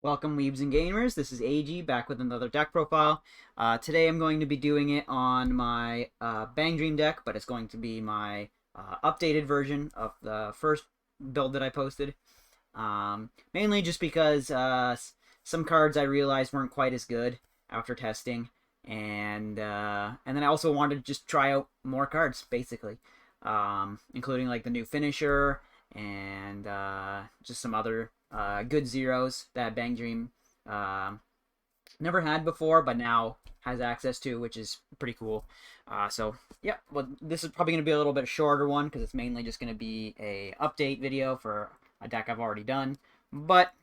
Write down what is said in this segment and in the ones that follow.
Welcome, Weebs and Gamers. This is AG back with another deck profile. Today I'm going to be doing it on my Bang Dream deck, but it's going to be my updated version of the first build that I posted. Mainly just because some cards I realized weren't quite as good after testing, and then I also wanted to just try out more cards, basically, including like the new finisher and just some other good zeros that Bang Dream never had before, but now has access to, which is pretty cool. So yeah, well, this is probably going to be a little bit shorter one because it's mainly just going to be a update video for a deck I've already done, but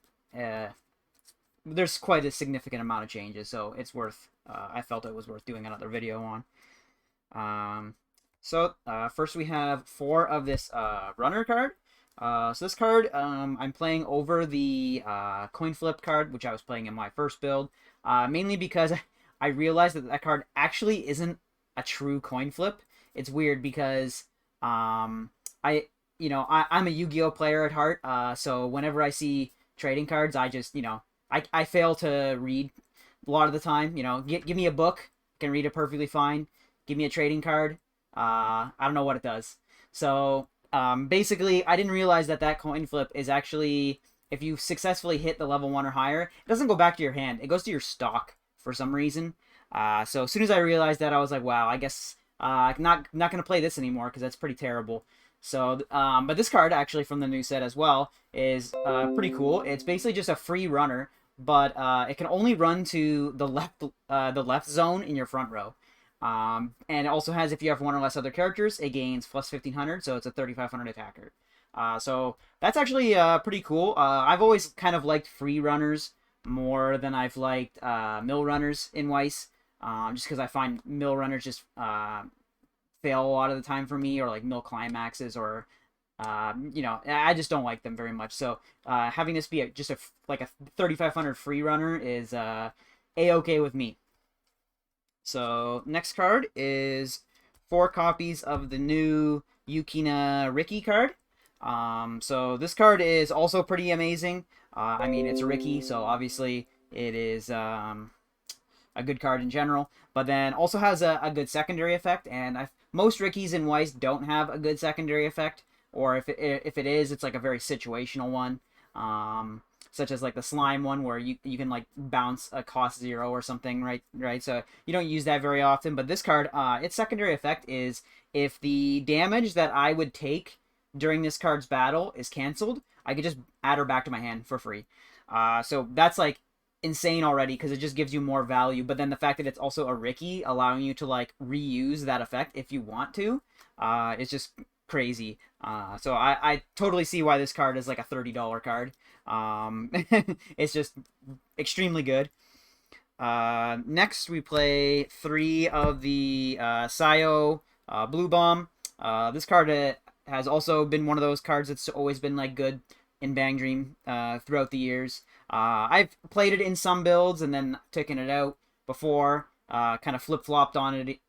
there's quite a significant amount of changes, so it's worth. I felt it was worth doing another video on. So first we have 4 of this runner card. So this card, I'm playing over the coin flip card, which I was playing in my first build, mainly because I realized that that card actually isn't a true coin flip. It's weird because I'm a Yu-Gi-Oh player at heart, so whenever I see trading cards, I just, I fail to read a lot of the time. Give me a book, I can read it perfectly fine. Give me a trading card, I don't know what it does. So basically, I didn't realize that coin flip is actually, if you successfully hit the level 1 or higher, it doesn't go back to your hand. It goes to your stock for some reason. So as soon as I realized that, I was like, wow, I guess I'm not going to play this anymore because that's pretty terrible. So, but this card, actually, from the new set as well, is pretty cool. It's basically just a free runner, but it can only run to the left zone in your front row. And it also has, if you have 1 or less other characters, it gains plus 1500, so it's a 3500 attacker. So that's actually pretty cool. I've always kind of liked free runners more than I've liked mill runners in WEISS, just because I find mill runners just fail a lot of the time for me, or like mill climaxes, or I just don't like them very much. So having this be just a 3500 free runner is a-okay with me. So next card is 4 copies of the new Yukina Riki card. So this card is also pretty amazing. I mean, it's a Riki, so obviously it is a good card in general, but then also has a good secondary effect, and most Rikis in WEISS don't have a good secondary effect, or if it is, it's like a very situational one. Such as like the slime one where you can like bounce a cost 0 or something, right? So you don't use that very often, but this card, its secondary effect is if the damage that I would take during this card's battle is canceled, I could just add her back to my hand for free. So that's like insane already because it just gives you more value, but then the fact that it's also a Riki, allowing you to like reuse that effect if you want to, is just crazy. So I totally see why this card is like a $30 card. It's just extremely good. Next, we play 3 of the Sayo Blue Bomb. This card has also been one of those cards that's always been like good in Bang Dream throughout the years. I've played it in some builds and then taken it out before, kind of flip-flopped on it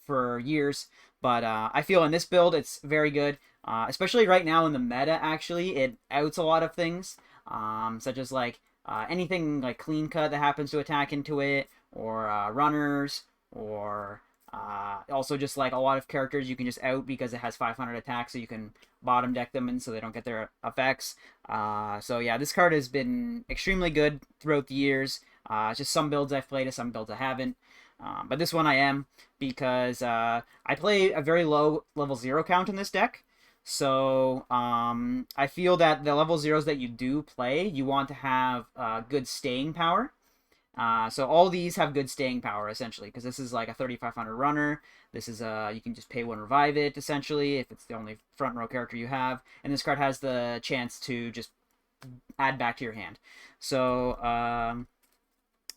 for years. But I feel in this build it's very good, especially right now in the meta. Actually, it outs a lot of things, such as like anything like clean cut that happens to attack into it, or runners, or also just like a lot of characters you can just out because it has 500 attack, so you can bottom deck them in so they don't get their effects. So yeah, this card has been extremely good throughout the years. Just some builds I've played, some builds I haven't. But this one I am, because I play a very low level 0 count in this deck. So I feel that the level 0s that you do play, you want to have good staying power. So all these have good staying power, essentially, because this is like a 3500 runner. This is you can just pay 1 revive it, essentially, if it's the only front row character you have. And this card has the chance to just add back to your hand. So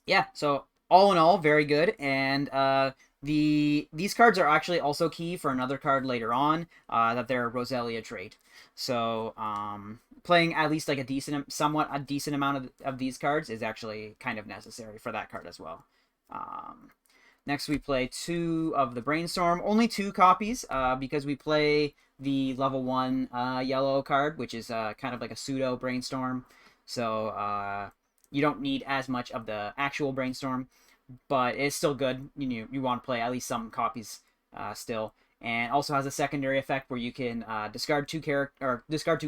yeah, so all in all, very good. And these cards are actually also key for another card later on, that they're Roselia trait. So playing at least like somewhat a decent amount of these cards is actually kind of necessary for that card as well. Next, we play 2 of the Brainstorm. Only 2 copies, because we play the level 1 yellow card, which is kind of like a pseudo Brainstorm. So you don't need as much of the actual brainstorm, but it's still good. You want to play at least some copies still, and also has a secondary effect where you can discard two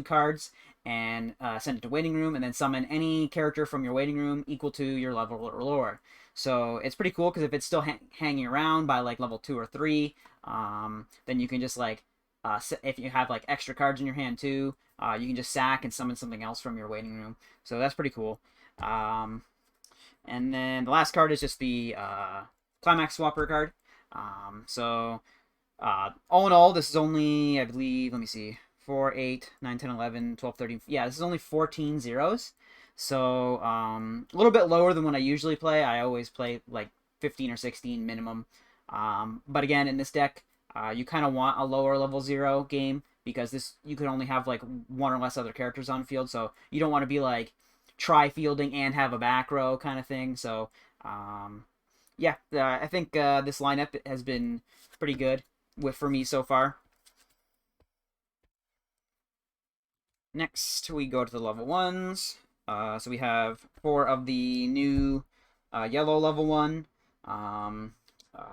cards and send it to waiting room, and then summon any character from your waiting room equal to your level or lower. So it's pretty cool because if it's still hanging around by like level 2 or 3, then you can just like if you have like extra cards in your hand too, you can just sack and summon something else from your waiting room. So that's pretty cool. And then the last card is just the Climax Swapper card. All in all, this is only, I believe, let me see, 4, 8, 9, 10, 11, 12, 13. Yeah, this is only 14 zeros. So a little bit lower than what I usually play. I always play like 15 or 16 minimum. But again, in this deck, you kind of want a lower level 0 game because you could only have like one or less other characters on the field. So you don't want to be like try fielding and have a back row kind of thing. So yeah, I think this lineup has been pretty good for me so far. Next, we go to the level 1s. So we have 4 of the new yellow level 1.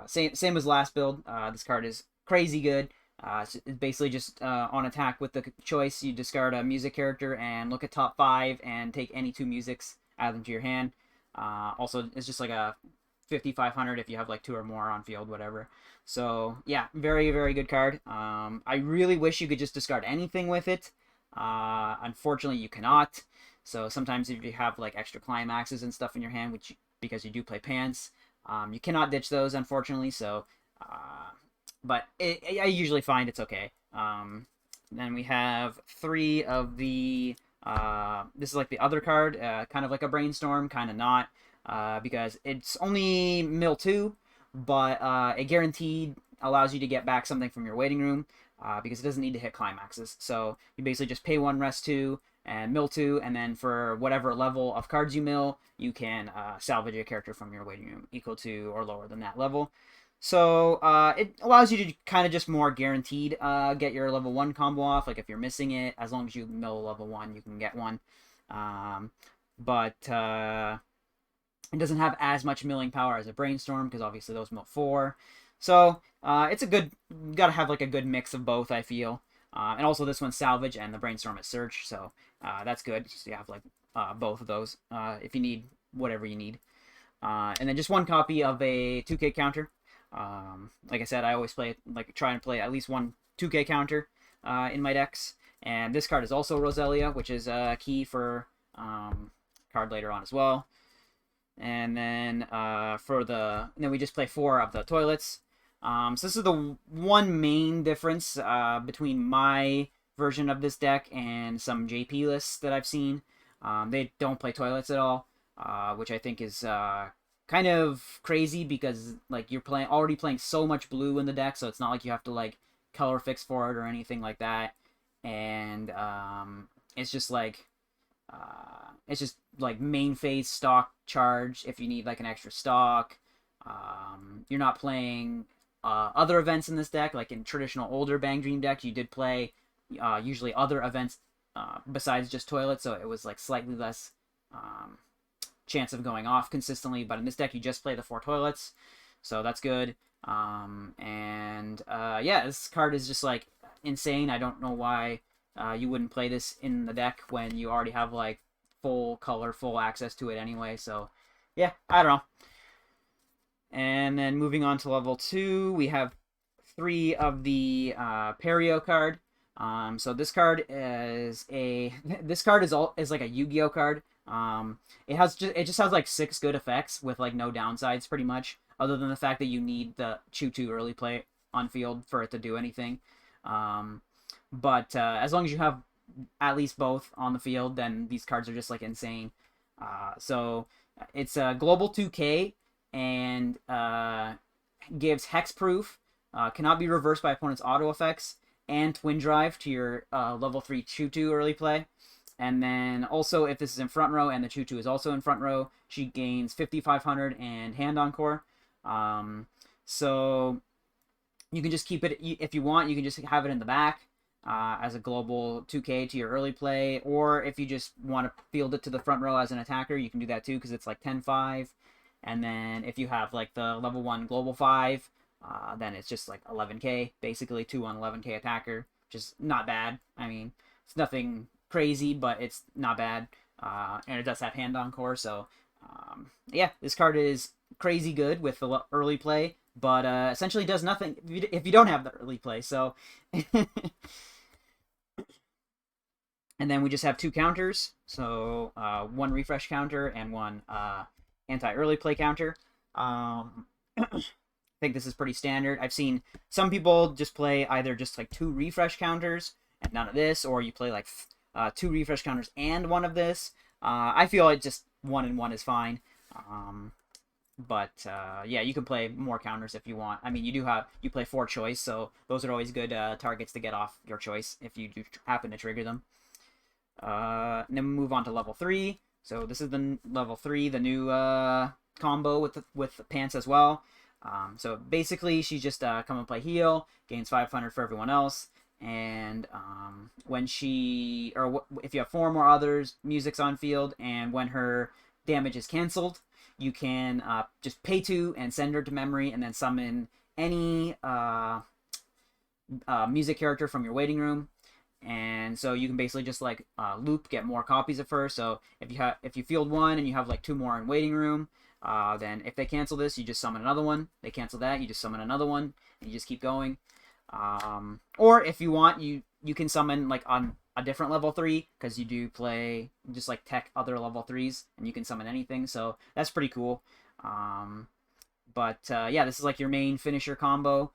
Same as last build. This card is crazy good. It's basically just on attack with the choice, you discard a music character and look at top 5 and take any 2 musics, add them to your hand. Also, it's just like a 5,500 if you have like 2 or more on field, whatever. So yeah, very, very good card. I really wish you could just discard anything with it. Unfortunately, you cannot. So sometimes if you have like extra climaxes and stuff in your hand, because you do play pants, you cannot ditch those, unfortunately. So, but I usually find it's okay. Then we have 3 of the. This is like the other card, kind of like a brainstorm, kind of not, because it's only mill 2, but it guaranteed allows you to get back something from your waiting room, because it doesn't need to hit climaxes. So you basically just pay 1, rest 2, and mill 2, and then for whatever level of cards you mill, you can salvage a character from your waiting room equal to or lower than that level. So it allows you to kind of just more guaranteed get your level 1 combo off. Like if you're missing it, as long as you mill level 1, you can get one. But it doesn't have as much milling power as a brainstorm because obviously those mill 4. So it's a good, you gotta have like a good mix of both, I feel. And also this one's salvage and the brainstorm is search, so that's good. So you have like both of those if you need whatever you need. And then just 1 copy of a 2K counter. Like I said, I always try and play at least 1 2K counter in my decks. And this card is also Roselia, which is key for card later on as well. And then then we just play 4 of the toilets. So this is the one main difference between my version of this deck and some JP lists that I've seen. They don't play toilets at all, which I think is kind of crazy because like you're already playing so much blue in the deck, so it's not like you have to like color fix for it or anything like that. And it's just like main phase stock charge if you need like an extra stock. You're not playing other events in this deck, like in traditional older Bang Dream decks, you did play usually other events besides just toilets, so it was like slightly less chance of going off consistently. But in this deck, you just play the 4 toilets, so that's good. Yeah, this card is just like insane. I don't know why you wouldn't play this in the deck when you already have like full color, full access to it anyway. So yeah, I don't know. And then moving on to level 2, we have 3 of the Perio card. So this card is like a Yu-Gi-Oh card. It just has like 6 good effects with like no downsides pretty much, other than the fact that you need the Chew-2 early play on field for it to do anything. But as long as you have at least both on the field, then these cards are just like insane. So it's a global 2K and gives hexproof, cannot be reversed by opponent's auto effects, and twin drive to your level 3 Chew-2 early play. And then also, if this is in front row and the Chew-2 is also in front row, she gains 5,500 and hand encore. So you can just keep it, if you want, you can just have it in the back. as a global 2K to your early play, or if you just want to field it to the front row as an attacker, you can do that too, because it's like 10-5. And then if you have like the level 1 global 5, then it's just like 11k, basically 2 on 11k attacker, which is not bad. I mean, it's nothing crazy, but it's not bad. And it does have hand-on core, so yeah, this card is crazy good with the early play, but essentially does nothing if you don't have the early play. So, and then we just have 2 counters, so 1 refresh counter and 1 anti-early play counter. I think this is pretty standard. I've seen some people just play either just like 2 refresh counters and none of this, or you play like 2 refresh counters and 1 of this. I feel like just 1 and 1 is fine. But yeah, you can play more counters if you want. I mean, you play 4 choice, so those are always good targets to get off your choice if you do happen to trigger them. And then we move on to level 3. So this is the level 3, the new combo with the pants as well. So basically, she's just come and play heal, gains 500 for everyone else, and when she, or if you have 4 more others, music's on field, and when her damage is canceled, you can just pay 2 and send her to memory, and then summon any music character from your waiting room. And so you can basically just like loop, get more copies of her. So if you field 1 and you have like 2 more in waiting room, then if they cancel this, you just summon another one. They cancel that, you just summon another one, and you just keep going. Or if you want, you can summon like on a different level 3, because you do play just like tech other level 3s, and you can summon anything. So that's pretty cool. But yeah, this is like your main finisher combo.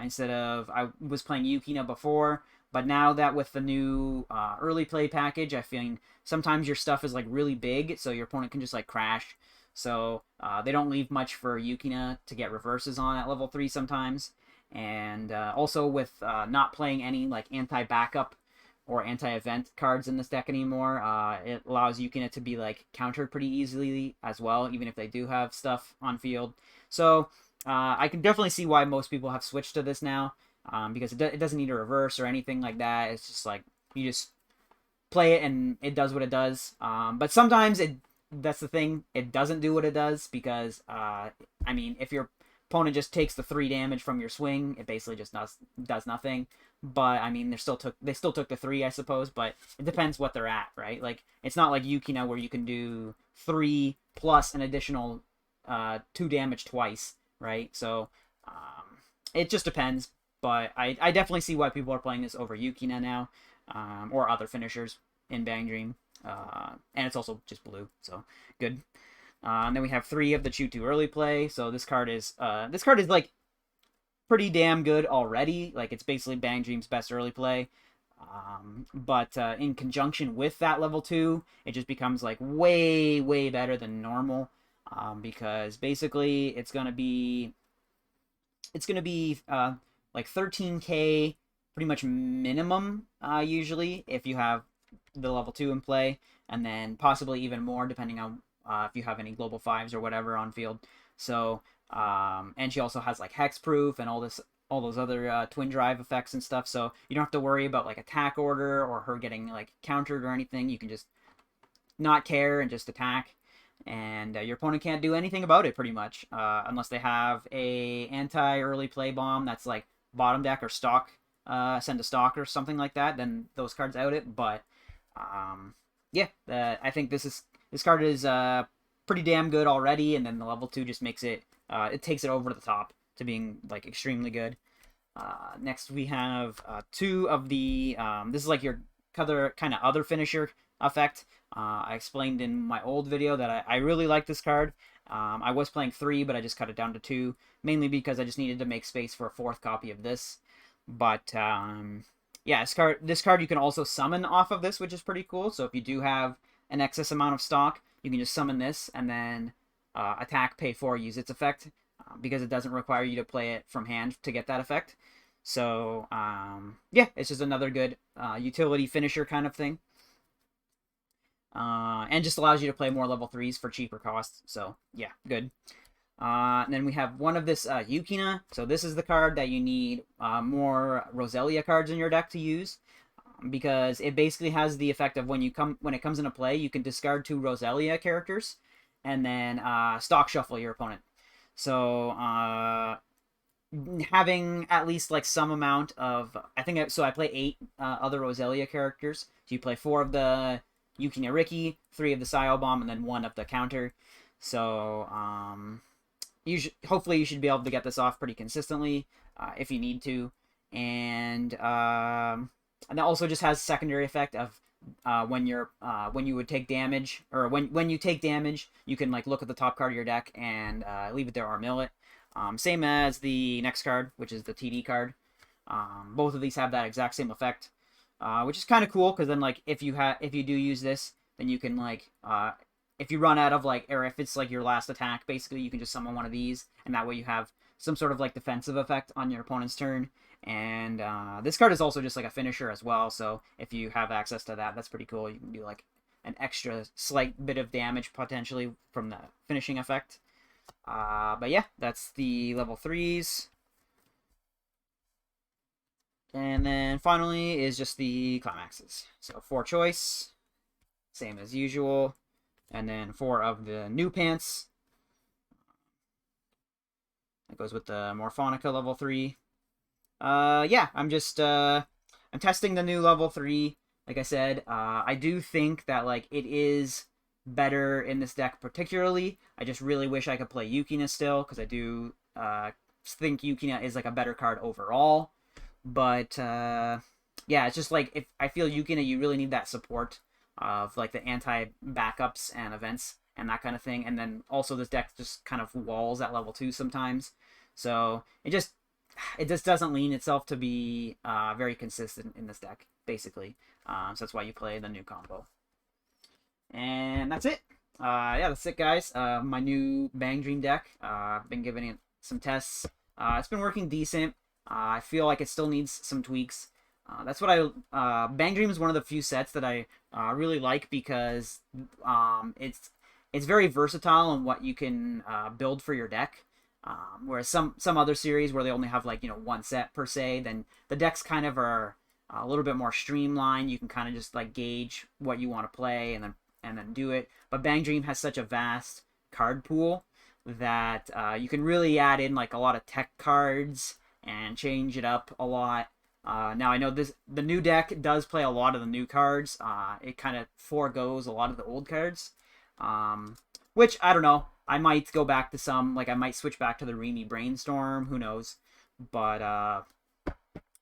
Instead of, I was playing Yukina before, but now that with the new early play package, I feel sometimes your stuff is like really big, so your opponent can just like crash. So they don't leave much for Yukina to get reverses on at level 3 sometimes. And also with not playing any like anti-backup or anti-event cards in this deck anymore, it allows Yukina to be like countered pretty easily as well, even if they do have stuff on field. So I can definitely see why most people have switched to this now. Because it doesn't need a reverse or anything like that. It's just like you just play it and it does what it does. But sometimes that's the thing, it doesn't do what it does, because I mean, if your opponent just takes the 3 damage from your swing, it basically just does nothing. But I mean, they still took the 3, I suppose. But it depends what they're at, right? Like, it's not like Yukina where you can do 3 plus an additional 2 damage twice, right? So it just depends. But I definitely see why people are playing this over Yukina now, or other finishers in Bang Dream. And it's also just blue, so good. And then we have 3 of the Chew 2 early play. So this card is like pretty damn good already. Like, it's basically Bang Dream's best early play. But in conjunction with that level 2, it just becomes like way, way better than normal. Because basically it's gonna be like 13k pretty much minimum, usually, if you have the level 2 in play, and then possibly even more depending on if you have any global 5s or whatever on field. So and she also has like hexproof and all those other twin drive effects and stuff, so you don't have to worry about like attack order or her getting like countered or anything. You can just not care and just attack, and your opponent can't do anything about it pretty much, unless they have a anti-early play bomb that's like bottom deck or stock, send a stock or something like that. Then those cards out it. But yeah, I think this card is pretty damn good already, and then the level 2 just makes it, it takes it over the top to being like extremely good. Next we have 2 of the this is like your kind of other finisher effect. I explained in my old video that I really like this card. I was playing 3, but I just cut it down to 2, mainly because I just needed to make space for a 4th copy of this. But yeah, this card you can also summon off of this, which is pretty cool. So if you do have an excess amount of stock, you can just summon this and then attack, pay 4, use its effect, because it doesn't require you to play it from hand to get that effect. So yeah, it's just another good utility finisher kind of thing. And just allows you to play more level 3s for cheaper costs. So yeah, good. And then we have 1 of this Yukina. So this is the card that you need more Roselia cards in your deck to use. because it basically has the effect of when it comes into play, you can discard 2 Roselia characters, and then stock shuffle your opponent. So having at least like some amount of, I play 8 other Roselia characters. So you play 4 of the Yuki Riki, 3 of the Psy Bomb, and then 1 of the counter. So hopefully you should be able to get this off pretty consistently if you need to. And it also just has secondary effect of when you would take damage, or when you take damage, you can like look at the top card of your deck and leave it there or mill it. Same as the next card, which is the TD card. Both of these have that exact same effect, which is kind of cool because then like if you do use this, then you can like if you run out of like, or if it's like your last attack, basically you can just summon one of these, and that way you have some sort of like defensive effect on your opponent's turn. And this card is also just like a finisher as well, so if you have access to that, that's pretty cool. You can do like an extra slight bit of damage potentially from the finishing effect. But yeah, that's the level 3s. And then finally is just the climaxes. So 4 choice, same as usual. And then 4 of the new pants. That goes with the Morphonica level 3. Yeah, I'm testing the new level 3. Like I said, I do think that like it is better in this deck particularly. I just really wish I could play Yukina still, because I do think Yukina is like a better card overall. But yeah, it's just like, if I feel Yukina, you really need that support of like the anti-backups and events and that kind of thing. And then also this deck just kind of walls at level 2 sometimes. So it just doesn't lean itself to be very consistent in this deck, basically. So that's why you play the new combo. And that's it. Yeah, that's it, guys. My new Bang Dream deck. I've been giving it some tests. It's been working decent. I feel like it still needs some tweaks. That's what Bang Dream is one of the few sets that I really like, because it's very versatile in what you can build for your deck. Whereas some other series where they only have like, one set per se, then the decks kind of are a little bit more streamlined. You can kind of just like gauge what you want to play and then do it. But Bang Dream has such a vast card pool that you can really add in like a lot of tech cards and change it up a lot. Now I know the new deck does play a lot of the new cards. It kind of forgoes a lot of the old cards, which I don't know. I might go back to some, like I might switch back to the Remy Brainstorm. Who knows? But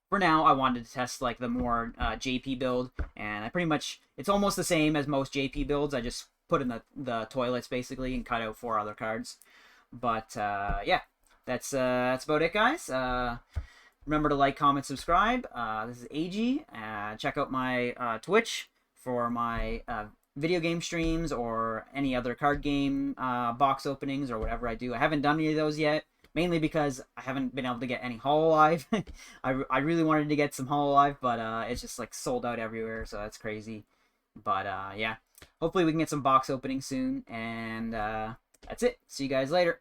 for now, I wanted to test like the more JP build, and it's almost the same as most JP builds. I just put in the toilets basically and cut out 4 other cards. But yeah, that's about it, guys. Remember to like, comment, subscribe. This is EIJI. Check out my Twitch for my video game streams or any other card game box openings or whatever I do. I haven't done any of those yet, mainly because I haven't been able to get any Hololive. I really wanted to get some Hololive, but it's just like sold out everywhere, so that's crazy. But yeah, hopefully we can get some box openings soon, and that's it. See you guys later.